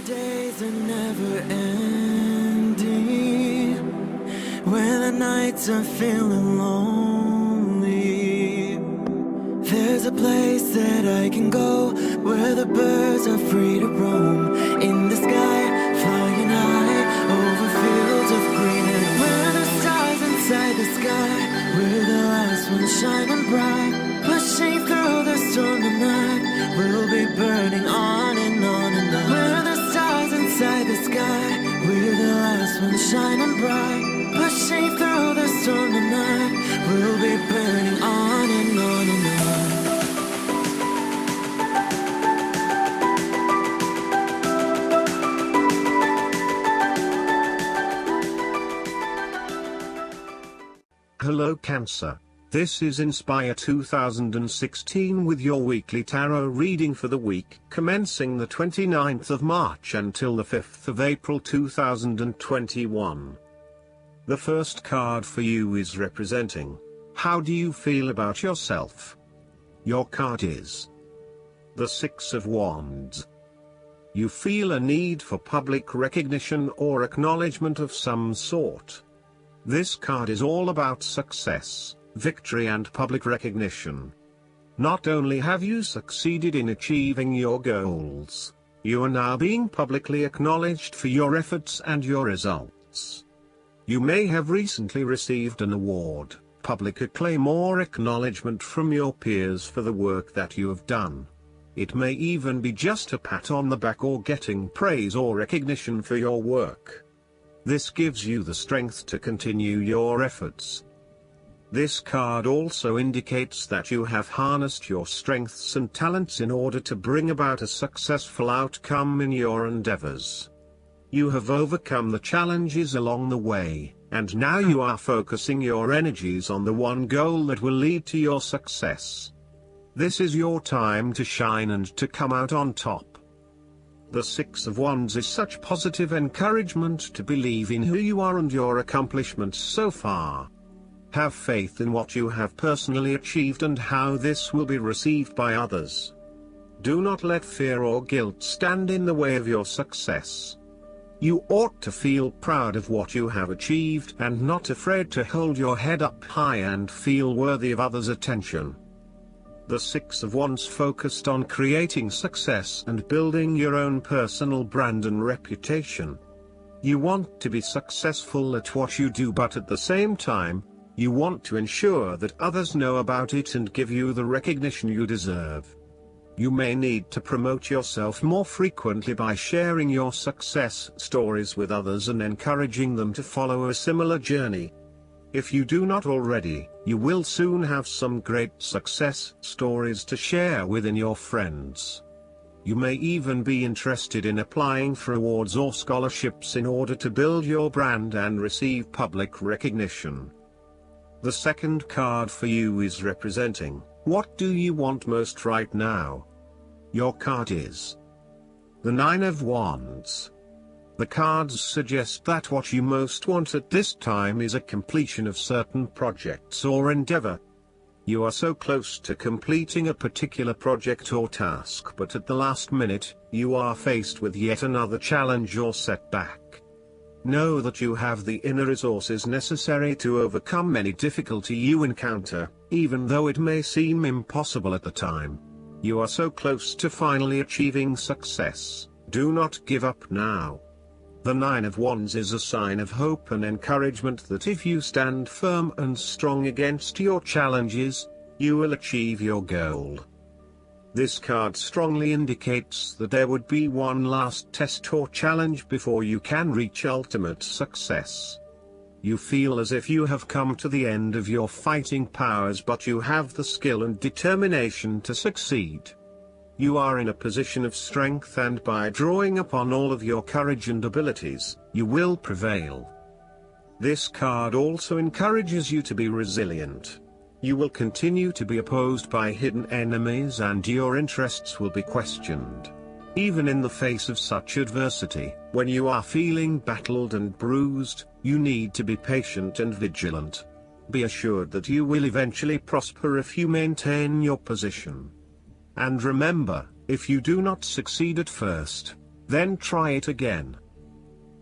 days are never ending, when the nights are feeling lonely. There's a place that I can go, where the birds are free to roam, in the sky, flying high, over fields of green. And where the stars inside the sky, we're the last ones shining bright, pushing through the storm tonight. We'll be burning on and on and on. We're the stars inside the sky, we're the last ones shining bright, pushing through the storm tonight. We'll be burning on and on and on. Hello Cancer. This is Inspire 2016 with your weekly tarot reading for the week commencing the 29th of March until the 5th of April 2021. The first card for you is representing, how do you feel about yourself? Your card is the Six of Wands. You feel a need for public recognition or acknowledgement of some sort. This card is all about success, victory and public recognition. Not only have you succeeded in achieving your goals, you are now being publicly acknowledged for your efforts and your results. You may have recently received an award, public acclaim or acknowledgement from your peers for the work that you have done. It may even be just a pat on the back or getting praise or recognition for your work. This gives you the strength to continue your efforts. This card also indicates that you have harnessed your strengths and talents in order to bring about a successful outcome in your endeavors. You have overcome the challenges along the way, and now you are focusing your energies on the one goal that will lead to your success. This is your time to shine and to come out on top. The Six of Wands is such positive encouragement to believe in who you are and your accomplishments so far. Have faith in what you have personally achieved and how this will be received by others. Do not let fear or guilt stand in the way of your success. You ought to feel proud of what you have achieved and not afraid to hold your head up high and feel worthy of others' attention. The Six of Wands focused on creating success and building your own personal brand and reputation. You want to be successful at what you do, but at the same time, you want to ensure that others know about it and give you the recognition you deserve. You may need to promote yourself more frequently by sharing your success stories with others and encouraging them to follow a similar journey. If you do not already, you will soon have some great success stories to share within your friends. You may even be interested in applying for awards or scholarships in order to build your brand and receive public recognition. The second card for you is representing, what do you want most right now? Your card is the Nine of Wands. The cards suggest that what you most want at this time is a completion of certain projects or endeavor. You are so close to completing a particular project or task, but at the last minute, you are faced with yet another challenge or setback. Know that you have the inner resources necessary to overcome any difficulty you encounter, even though it may seem impossible at the time. You are so close to finally achieving success. Do not give up now. The Nine of Wands is a sign of hope and encouragement that if you stand firm and strong against your challenges, you will achieve your goal. This card strongly indicates that there would be one last test or challenge before you can reach ultimate success. You feel as if you have come to the end of your fighting powers, but you have the skill and determination to succeed. You are in a position of strength, and by drawing upon all of your courage and abilities, you will prevail. This card also encourages you to be resilient. You will continue to be opposed by hidden enemies and your interests will be questioned. Even in the face of such adversity, when you are feeling battled and bruised, you need to be patient and vigilant. Be assured that you will eventually prosper if you maintain your position. And remember, if you do not succeed at first, then try it again.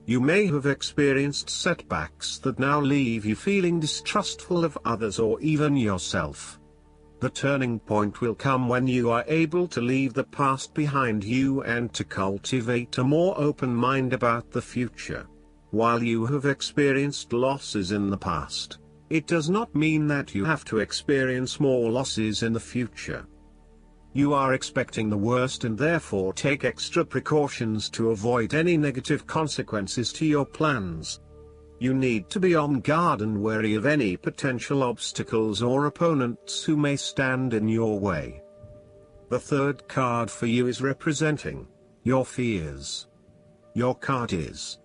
You may have experienced setbacks that now leave you feeling distrustful of others or even yourself. The turning point will come when you are able to leave the past behind you and to cultivate a more open mind about the future. While you have experienced losses in the past, it does not mean that you have to experience more losses in the future. You are expecting the worst and therefore take extra precautions to avoid any negative consequences to your plans. You need to be on guard and wary of any potential obstacles or opponents who may stand in your way. The third card for you is representing your fears. Your card is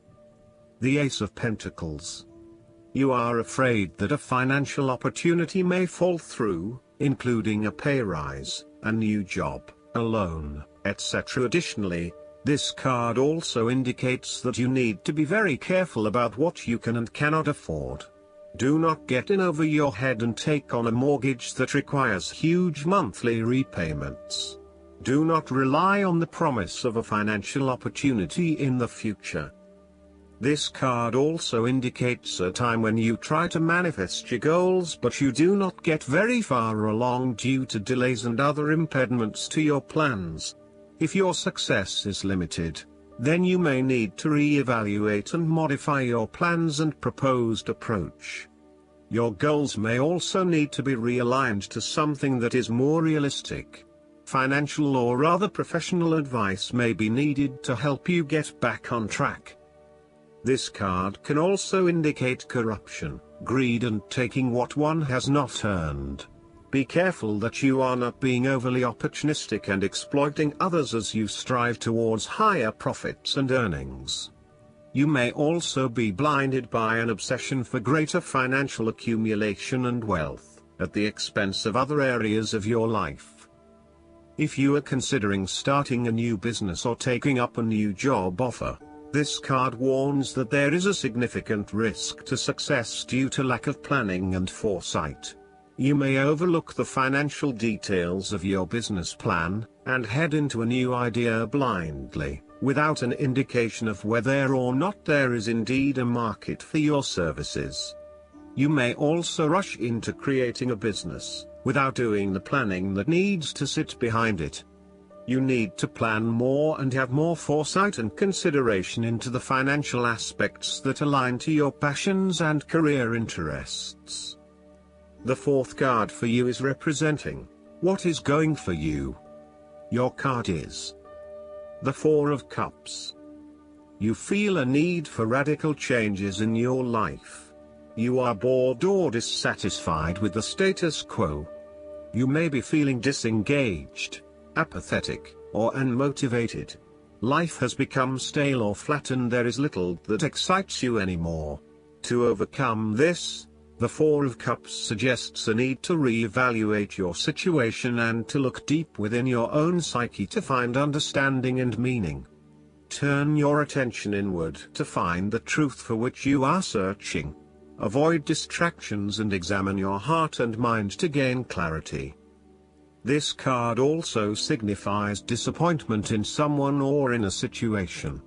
the Ace of Pentacles. You are afraid that a financial opportunity may fall through, including a pay rise, a new job, a loan, etc. Additionally, this card also indicates that you need to be very careful about what you can and cannot afford. Do not get in over your head and take on a mortgage that requires huge monthly repayments. Do not rely on the promise of a financial opportunity in the future. This card also indicates a time when you try to manifest your goals but you do not get very far along due to delays and other impediments to your plans. If your success is limited, then you may need to re-evaluate and modify your plans and proposed approach. Your goals may also need to be realigned to something that is more realistic. Financial or other professional advice may be needed to help you get back on track. This card can also indicate corruption, greed and taking what one has not earned. Be careful that you are not being overly opportunistic and exploiting others as you strive towards higher profits and earnings. You may also be blinded by an obsession for greater financial accumulation and wealth, at the expense of other areas of your life. If you are considering starting a new business or taking up a new job offer, this card warns that there is a significant risk to success due to lack of planning and foresight. You may overlook the financial details of your business plan, and head into a new idea blindly, without an indication of whether or not there is indeed a market for your services. You may also rush into creating a business, without doing the planning that needs to sit behind it. You need to plan more and have more foresight and consideration into the financial aspects that align to your passions and career interests. The fourth card for you is representing what is going for you. Your card is the Four of Cups. You feel a need for radical changes in your life. You are bored or dissatisfied with the status quo. You may be feeling disengaged, apathetic, or unmotivated. Life has become stale or flat and there is little that excites you anymore. To overcome this, the Four of Cups suggests a need to re-evaluate your situation and to look deep within your own psyche to find understanding and meaning. Turn your attention inward to find the truth for which you are searching. Avoid distractions and examine your heart and mind to gain clarity. This card also signifies disappointment in someone or in a situation.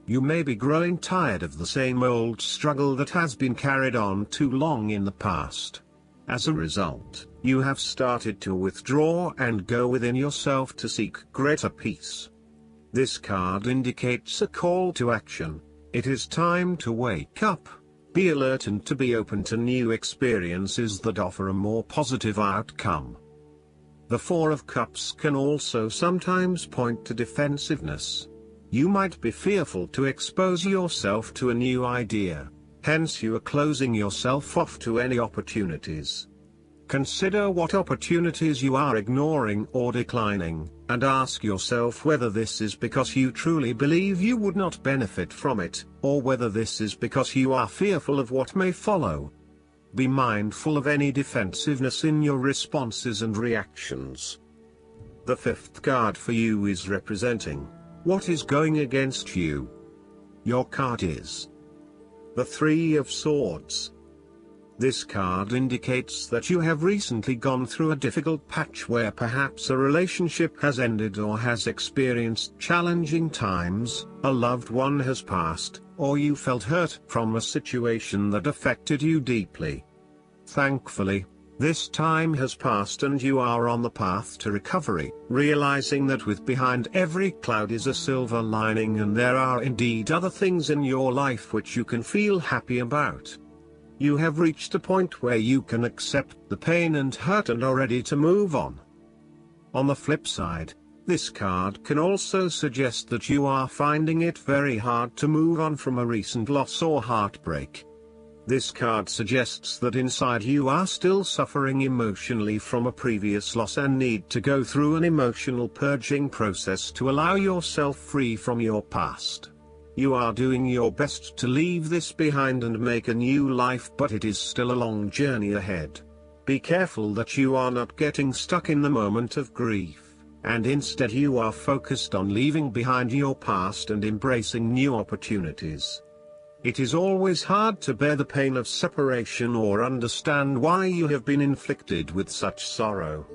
You may be growing tired of the same old struggle that has been carried on too long in the past. As a result, you have started to withdraw and go within yourself to seek greater peace. This card indicates a call to action. It is time to wake up, be alert and to be open to new experiences that offer a more positive outcome. The Four of Cups can also sometimes point to defensiveness. You might be fearful to expose yourself to a new idea, hence you are closing yourself off to any opportunities. Consider what opportunities you are ignoring or declining, and ask yourself whether this is because you truly believe you would not benefit from it, or whether this is because you are fearful of what may follow. Be mindful of any defensiveness in your responses and reactions. The fifth card for you is representing what is going against you. Your card is the Three of Swords. This card indicates that you have recently gone through a difficult patch where perhaps a relationship has ended or has experienced challenging times, a loved one has passed, or you felt hurt from a situation that affected you deeply. Thankfully, this time has passed and you are on the path to recovery, realizing that with behind every cloud is a silver lining and there are indeed other things in your life which you can feel happy about. You have reached a point where you can accept the pain and hurt and are ready to move on. On the flip side, this card can also suggest that you are finding it very hard to move on from a recent loss or heartbreak. This card suggests that inside you are still suffering emotionally from a previous loss and need to go through an emotional purging process to allow yourself free from your past. You are doing your best to leave this behind and make a new life, but it is still a long journey ahead. Be careful that you are not getting stuck in the moment of grief, and instead you are focused on leaving behind your past and embracing new opportunities. It is always hard to bear the pain of separation or understand why you have been inflicted with such sorrow.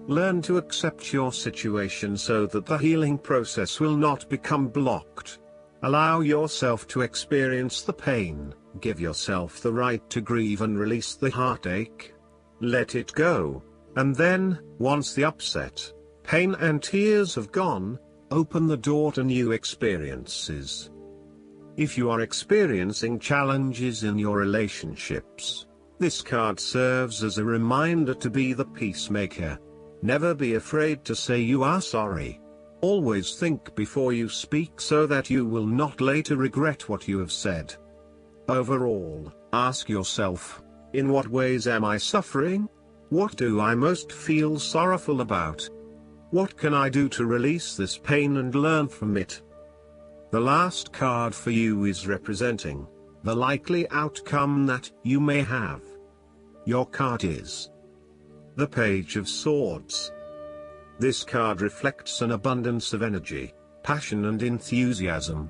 Learn to accept your situation so that the healing process will not become blocked. Allow yourself to experience the pain, give yourself the right to grieve and release the heartache. Let it go, and then, once the upset, pain and tears have gone, open the door to new experiences. If you are experiencing challenges in your relationships, this card serves as a reminder to be the peacemaker. Never be afraid to say you are sorry. Always think before you speak so that you will not later regret what you have said. Overall, ask yourself, in what ways am I suffering? What do I most feel sorrowful about? What can I do to release this pain and learn from it? The last card for you is representing the likely outcome that you may have. Your card is the Page of Swords. This card reflects an abundance of energy, passion and enthusiasm.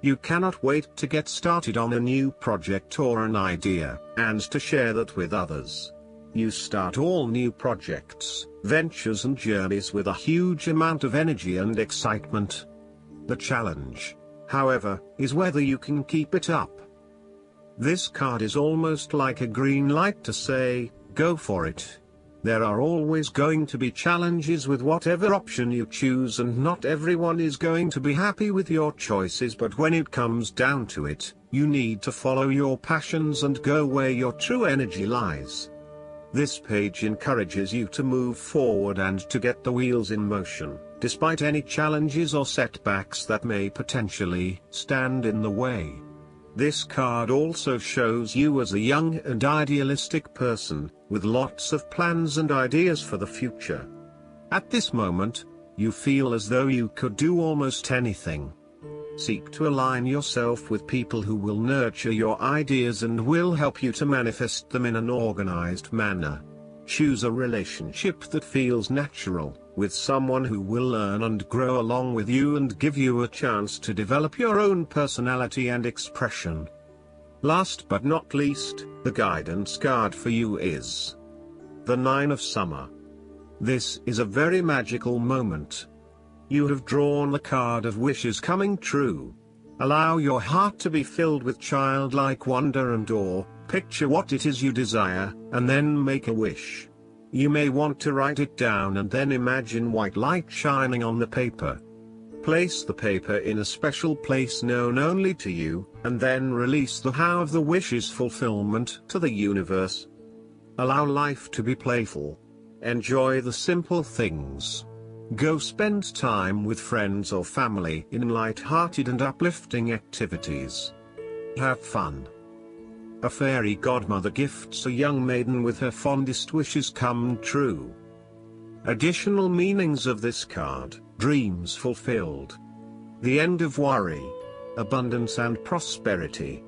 You cannot wait to get started on a new project or an idea, and to share that with others. You start all new projects, ventures and journeys with a huge amount of energy and excitement. The challenge, however, is whether you can keep it up. This card is almost like a green light to say, go for it. There are always going to be challenges with whatever option you choose, and not everyone is going to be happy with your choices, but when it comes down to it, you need to follow your passions and go where your true energy lies. This page encourages you to move forward and to get the wheels in motion, despite any challenges or setbacks that may potentially stand in the way. This card also shows you as a young and idealistic person, with lots of plans and ideas for the future. At this moment, you feel as though you could do almost anything. Seek to align yourself with people who will nurture your ideas and will help you to manifest them in an organized manner. Choose a relationship that feels natural, with someone who will learn and grow along with you and give you a chance to develop your own personality and expression. Last but not least, the guidance card for you is the Nine of Summer. This is a very magical moment. You have drawn the card of wishes coming true. Allow your heart to be filled with childlike wonder and awe. Picture what it is you desire, and then make a wish. You may want to write it down and then imagine white light shining on the paper. Place the paper in a special place known only to you, and then release the how of the wish's fulfillment to the universe. Allow life to be playful. Enjoy the simple things. Go spend time with friends or family in light-hearted and uplifting activities. Have fun. A fairy godmother gifts a young maiden with her fondest wishes come true. Additional meanings of this card: dreams fulfilled, the end of worry, abundance and prosperity,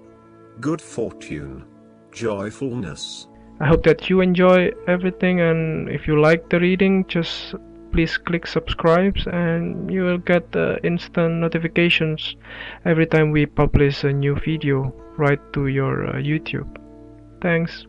good fortune, joyfulness. I hope that you enjoy everything, and if you like the reading, just please click subscribe and you will get instant notifications every time we publish a new video right to your YouTube. Thanks.